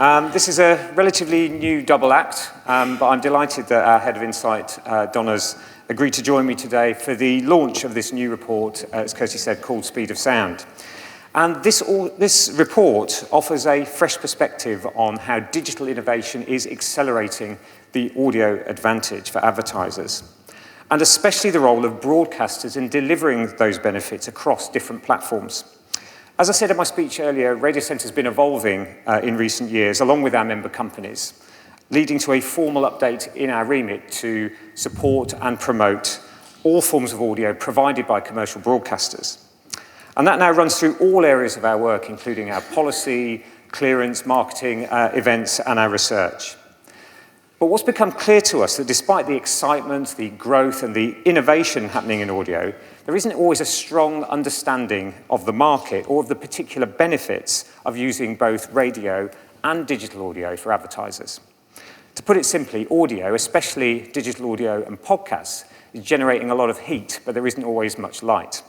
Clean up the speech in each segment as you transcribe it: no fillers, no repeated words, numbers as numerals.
This is a relatively new double act, but I'm delighted that our Head of Insight, Donna's agreed to join me today for the launch of this new report, as Kirsty said, called Speed of Sound. And this report offers a fresh perspective on how digital innovation is accelerating the audio advantage for advertisers, and especially the role of broadcasters in delivering those benefits across different platforms. As I said in my speech earlier, Radiocentre has been evolving in recent years, along with our member companies, leading to a formal update in our remit to support and promote all forms of audio provided by commercial broadcasters. And that now runs through all areas of our work, including our policy, clearance, marketing, events, and our research. But what's become clear to us that despite the excitement, the growth, and the innovation happening in audio, there isn't always a strong understanding of the market or of the particular benefits of using both radio and digital audio for advertisers. To put it simply, audio, especially digital audio and podcasts, is generating a lot of heat, but there isn't always much light.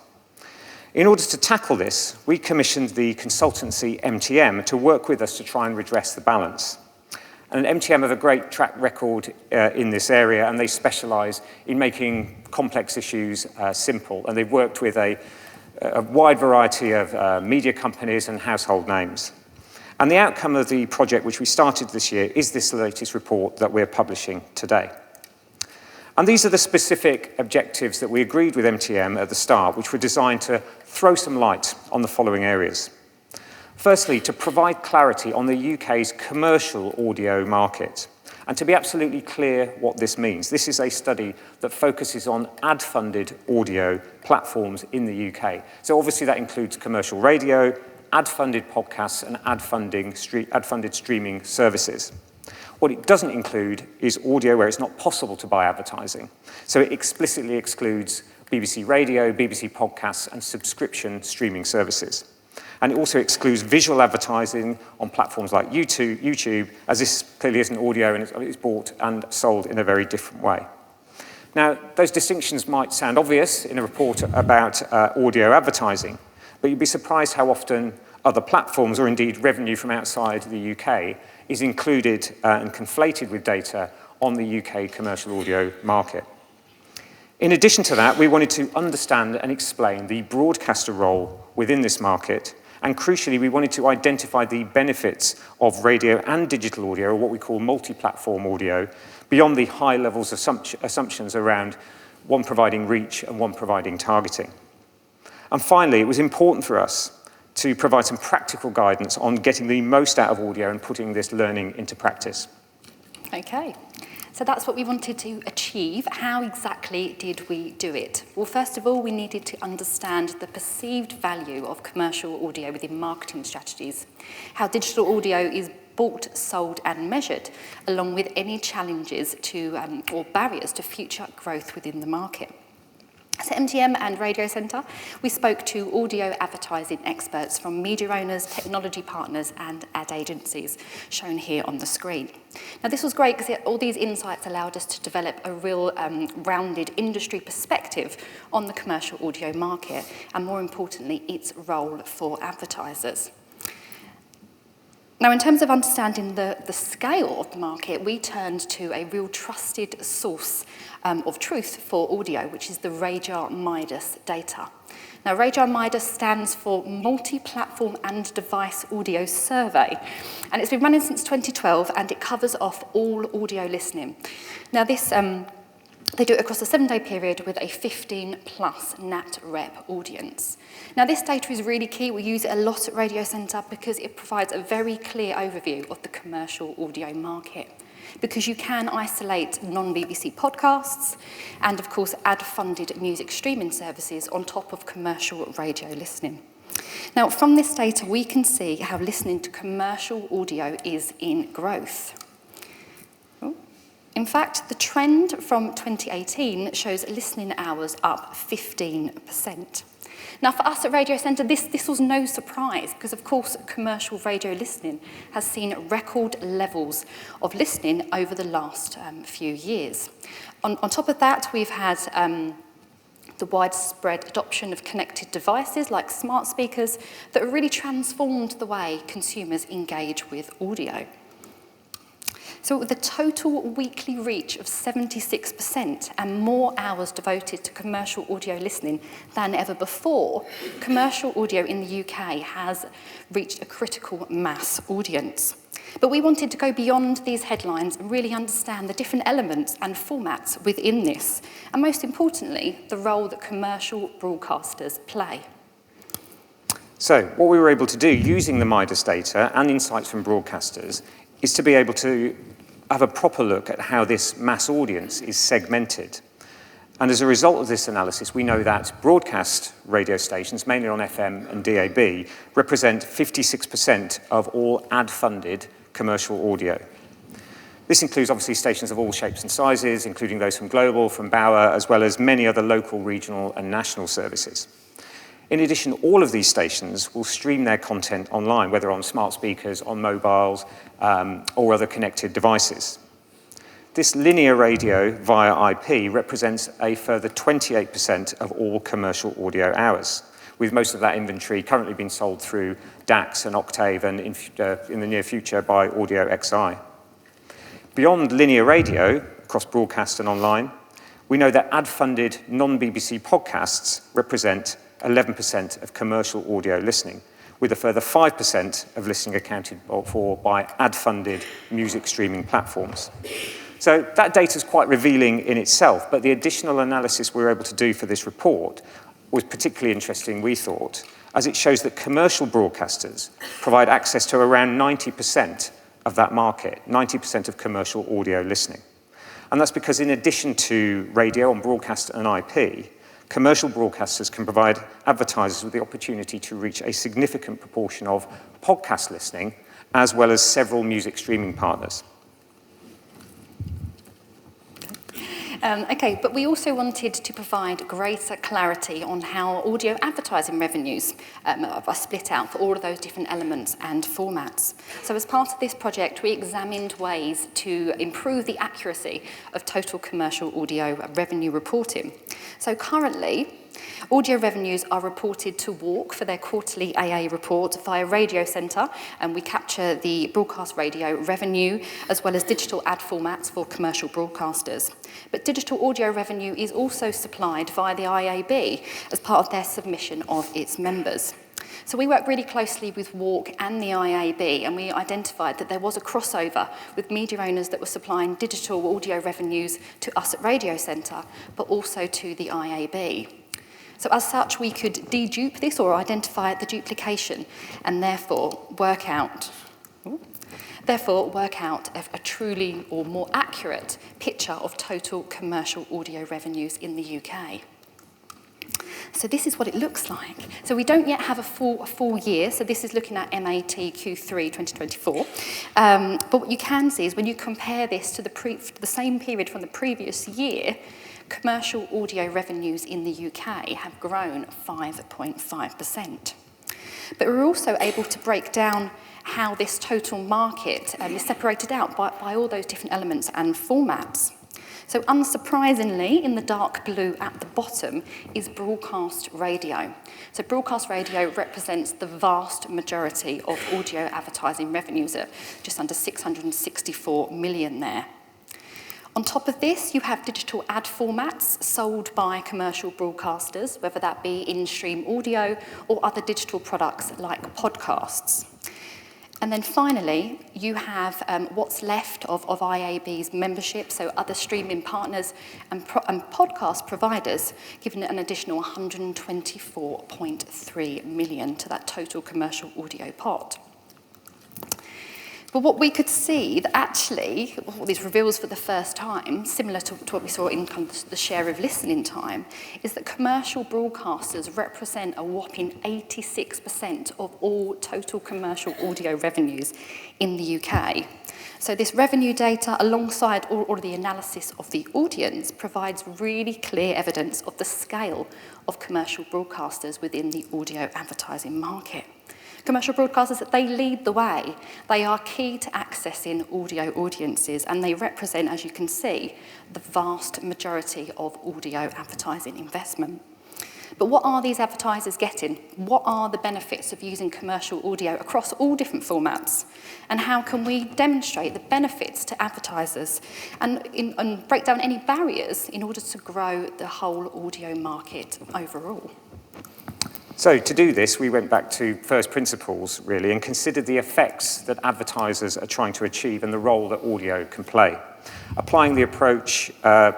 In order to tackle this, we commissioned the consultancy MTM to work with us to try and redress the balance. And MTM have a great track record in this area, and they specialise in making complex issues simple. And they've worked with a wide variety of media companies and household names. And the outcome of the project, which we started this year, is this latest report that we're publishing today. And these are the specific objectives that we agreed with MTM at the start, which were designed to throw some light on the following areas. Firstly, to provide clarity on the UK's commercial audio market, and to be absolutely clear what this means. This is a study that focuses on ad-funded audio platforms in the UK. So obviously that includes commercial radio, ad-funded podcasts, and ad-funded streaming services. What it doesn't include is audio where it's not possible to buy advertising. So it explicitly excludes BBC Radio, BBC Podcasts, and subscription streaming services. And it also excludes visual advertising on platforms like YouTube, as this clearly isn't audio and it's bought and sold in a very different way. Now, those distinctions might sound obvious in a report about audio advertising, but you'd be surprised how often other platforms, or indeed revenue from outside the UK, is included and conflated with data on the UK commercial audio market. In addition to that, we wanted to understand and explain the broadcaster role within this market, and crucially, we wanted to identify the benefits of radio and digital audio, or what we call multi-platform audio, beyond the high levels of assumptions around one providing reach and one providing targeting. And finally, it was important for us to provide some practical guidance on getting the most out of audio and putting this learning into practice. Okay, so that's what we wanted to achieve. How exactly did we do it? Well, first of all, we needed to understand the perceived value of commercial audio within marketing strategies, how digital audio is bought, sold, and measured, along with any challenges to or barriers to future growth within the market. So MTM and Radiocentre, we spoke to audio advertising experts from media owners, technology partners, and ad agencies, shown here on the screen. Now, this was great because all these insights allowed us to develop a real rounded industry perspective on the commercial audio market, and more importantly, its role for advertisers. Now, in terms of understanding the scale of the market, we turned to a real trusted source of truth for audio, which is the Radar Midas data. Now, Radar Midas stands for Multi-Platform and Device Audio Survey, and it's been running since 2012, and it covers off all audio listening. Now, this they do it across a 7-day period with a 15+ nat rep audience. Now, this data is really key. We use it a lot at Radiocentre because it provides a very clear overview of the commercial audio market, because you can isolate non-BBC podcasts and, of course, ad-funded music streaming services on top of commercial radio listening. Now, from this data, we can see how listening to commercial audio is in growth. In fact, the trend from 2018 shows listening hours up 15%. Now, for us at Radiocentre, this was no surprise because, of course, commercial radio listening has seen record levels of listening over the last few years. On top of that, we've had the widespread adoption of connected devices like smart speakers that have really transformed the way consumers engage with audio. So with a total weekly reach of 76% and more hours devoted to commercial audio listening than ever before, commercial audio in the UK has reached a critical mass audience. But we wanted to go beyond these headlines and really understand the different elements and formats within this, and most importantly, the role that commercial broadcasters play. So what we were able to do using the Midas data and insights from broadcasters is to be able to have a proper look at how this mass audience is segmented. And as a result of this analysis, we know that broadcast radio stations, mainly on FM and DAB, represent 56% of all ad-funded commercial audio. This includes obviously stations of all shapes and sizes, including those from Global, from Bauer, as well as many other local, regional and national services. In addition, all of these stations will stream their content online, whether on smart speakers, on mobiles, or other connected devices. This linear radio via IP represents a further 28% of all commercial audio hours, with most of that inventory currently being sold through DAX and Octave, and in the near future by Audio XI. Beyond linear radio, across broadcast and online, we know that ad-funded non-BBC podcasts represent 11% of commercial audio listening, with a further 5% of listening accounted for by ad-funded music streaming platforms. So that data is quite revealing in itself, but the additional analysis we were able to do for this report was particularly interesting, we thought, as it shows that commercial broadcasters provide access to around 90% of that market, 90% of commercial audio listening. And that's because in addition to radio on broadcast and IP, commercial broadcasters can provide advertisers with the opportunity to reach a significant proportion of podcast listening, as well as several music streaming partners. Okay, but we also wanted to provide greater clarity on how audio advertising revenues are split out for all of those different elements and formats. So as part of this project, we examined ways to improve the accuracy of total commercial audio revenue reporting. So currently, audio revenues are reported to WARC for their quarterly AA report via Radiocentre, and we capture the broadcast radio revenue as well as digital ad formats for commercial broadcasters. But digital audio revenue is also supplied via the IAB as part of their submission of its members. So we worked really closely with WARC and the IAB, and we identified that there was a crossover with media owners that were supplying digital audio revenues to us at Radiocentre, but also to the IAB. So as such, we could dedupe this or identify the duplication and therefore work out a truly or more accurate picture of total commercial audio revenues in the UK. So this is what it looks like. So we don't yet have a full year, so this is looking at MAT Q3 2024. But what you can see is when you compare this to the same period from the previous year, commercial audio revenues in the UK have grown 5.5%. But we're also able to break down how this total market is separated out by all those different elements and formats. So unsurprisingly, in the dark blue at the bottom is broadcast radio. So broadcast radio represents the vast majority of audio advertising revenues at just under 664 million there. On top of this, you have digital ad formats sold by commercial broadcasters, whether that be in-stream audio or other digital products like podcasts. And then finally, you have what's left of IAB's membership, so other streaming partners and podcast providers, giving it an additional 124.3 million to that total commercial audio pot. But what we could see that actually, what this reveals for the first time, similar to what we saw in kind of the share of listening time, is that commercial broadcasters represent a whopping 86% of all total commercial audio revenues in the UK. So this revenue data, alongside all of the analysis of the audience, provides really clear evidence of the scale of commercial broadcasters within the audio advertising market. Commercial broadcasters, they lead the way. They are key to accessing audio audiences, and they represent, as you can see, the vast majority of audio advertising investment. But what are these advertisers getting? What are the benefits of using commercial audio across all different formats? And how can we demonstrate the benefits to advertisers and break down any barriers in order to grow the whole audio market overall? So to do this, we went back to first principles, really, and considered the effects that advertisers are trying to achieve and the role that audio can play. Applying the approach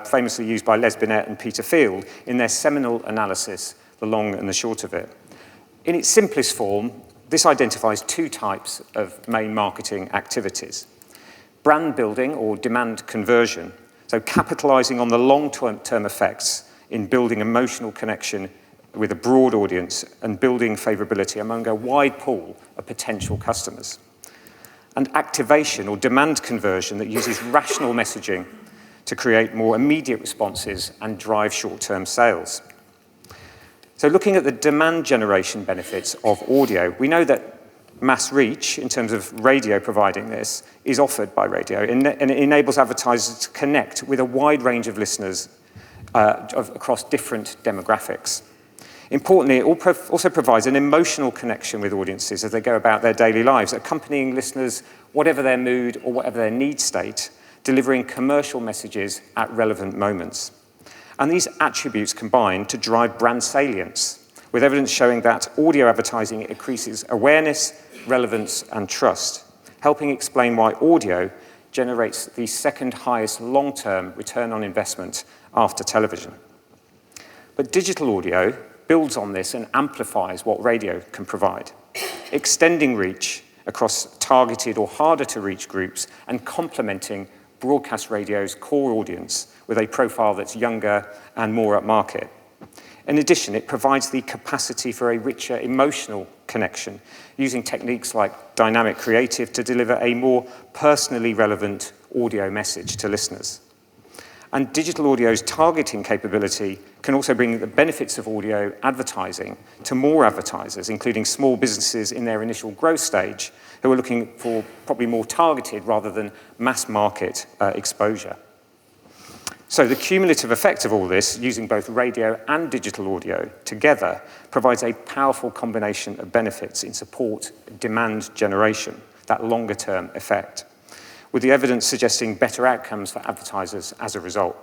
famously used by Les Binet and Peter Field in their seminal analysis, The Long and the Short of It. In its simplest form, this identifies two types of main marketing activities. Brand building or demand conversion, so capitalizing on the long-term effects in building emotional connection with a broad audience and building favorability among a wide pool of potential customers. And activation or demand conversion that uses rational messaging to create more immediate responses and drive short-term sales. So looking at the demand generation benefits of audio, we know that mass reach, in terms of radio providing this, is offered by radio, and it enables advertisers to connect with a wide range of listeners across different demographics. Importantly, it also provides an emotional connection with audiences as they go about their daily lives, accompanying listeners, whatever their mood or whatever their need state, delivering commercial messages at relevant moments. And these attributes combine to drive brand salience, with evidence showing that audio advertising increases awareness, relevance, and trust, helping explain why audio generates the second highest long-term return on investment after television. But digital audio builds on this and amplifies what radio can provide, extending reach across targeted or harder to reach groups and complementing broadcast radio's core audience with a profile that's younger and more upmarket. In addition, it provides the capacity for a richer emotional connection, using techniques like dynamic creative to deliver a more personally relevant audio message to listeners. And digital audio's targeting capability can also bring the benefits of audio advertising to more advertisers, including small businesses in their initial growth stage, who are looking for probably more targeted rather than mass market exposure. So the cumulative effect of all this, using both radio and digital audio together, provides a powerful combination of benefits in support of demand generation, that longer-term effect, with the evidence suggesting better outcomes for advertisers as a result.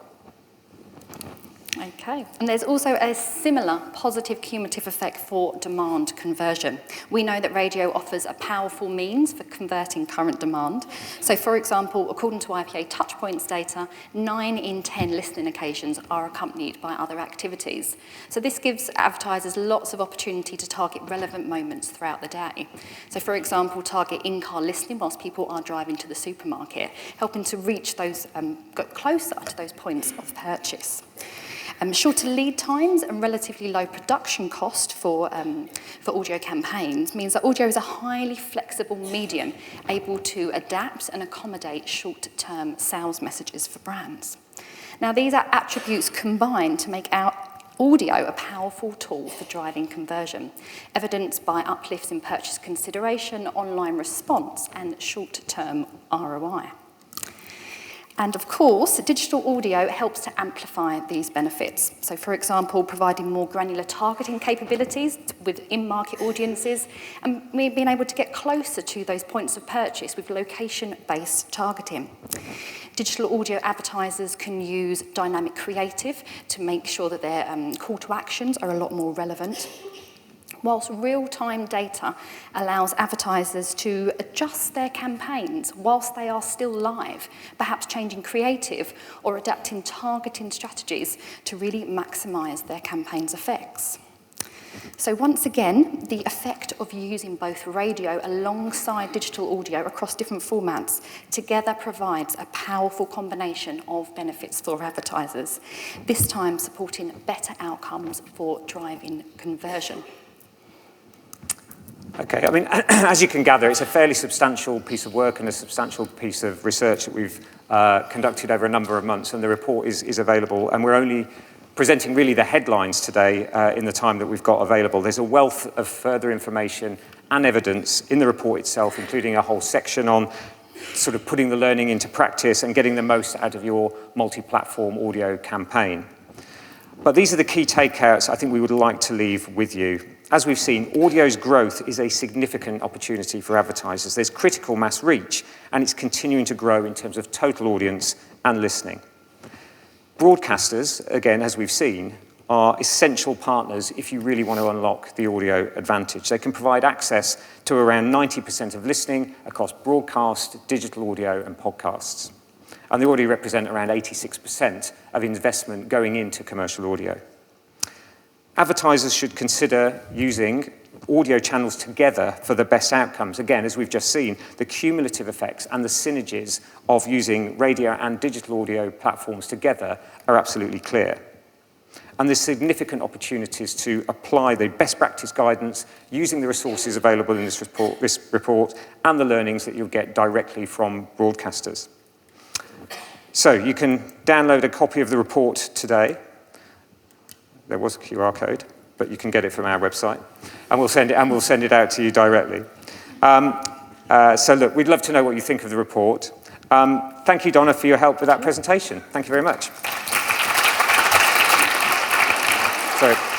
Okay, and there's also a similar positive cumulative effect for demand conversion. We know that radio offers a powerful means for converting current demand. So, for example, according to IPA Touchpoints data, 9 in 10 listening occasions are accompanied by other activities. So this gives advertisers lots of opportunity to target relevant moments throughout the day. So, for example, target in-car listening whilst people are driving to the supermarket, helping to reach those, get closer to those points of purchase. Shorter lead times and relatively low production cost for audio campaigns means that audio is a highly flexible medium, able to adapt and accommodate short-term sales messages for brands. Now, these are attributes combined to make our audio a powerful tool for driving conversion, evidenced by uplifts in purchase consideration, online response, and short-term ROI. And of course, digital audio helps to amplify these benefits. So, for example, providing more granular targeting capabilities with in-market audiences and being able to get closer to those points of purchase with location-based targeting. Digital audio advertisers can use dynamic creative to make sure that their call to actions are a lot more relevant, whilst real-time data allows advertisers to adjust their campaigns whilst they are still live, perhaps changing creative or adapting targeting strategies to really maximise their campaign's effects. So once again, the effect of using both radio alongside digital audio across different formats together provides a powerful combination of benefits for advertisers, this time supporting better outcomes for driving conversion. Okay, I mean, as you can gather, it's a fairly substantial piece of work and a substantial piece of research that we've conducted over a number of months, and the report is available, and we're only presenting really the headlines today in the time that we've got available. There's a wealth of further information and evidence in the report itself, including a whole section on sort of putting the learning into practice and getting the most out of your multi-platform audio campaign. But these are the key takeouts I think we would like to leave with you. As we've seen, audio's growth is a significant opportunity for advertisers. There's critical mass reach, and it's continuing to grow in terms of total audience and listening. Broadcasters, again, as we've seen, are essential partners if you really want to unlock the audio advantage. They can provide access to around 90% of listening across broadcast, digital audio, and podcasts. And they already represent around 86% of investment going into commercial audio. Advertisers should consider using audio channels together for the best outcomes. Again, as we've just seen, the cumulative effects and the synergies of using radio and digital audio platforms together are absolutely clear. And there's significant opportunities to apply the best practice guidance using the resources available in this report and the learnings that you'll get directly from broadcasters. So you can download a copy of the report today. There was a QR code, but you can get it from our website, and we'll send it out to you directly. So look, we'd love to know what you think of the report. Thank you, Donna, for your help with that presentation. Thank you very much. Sorry.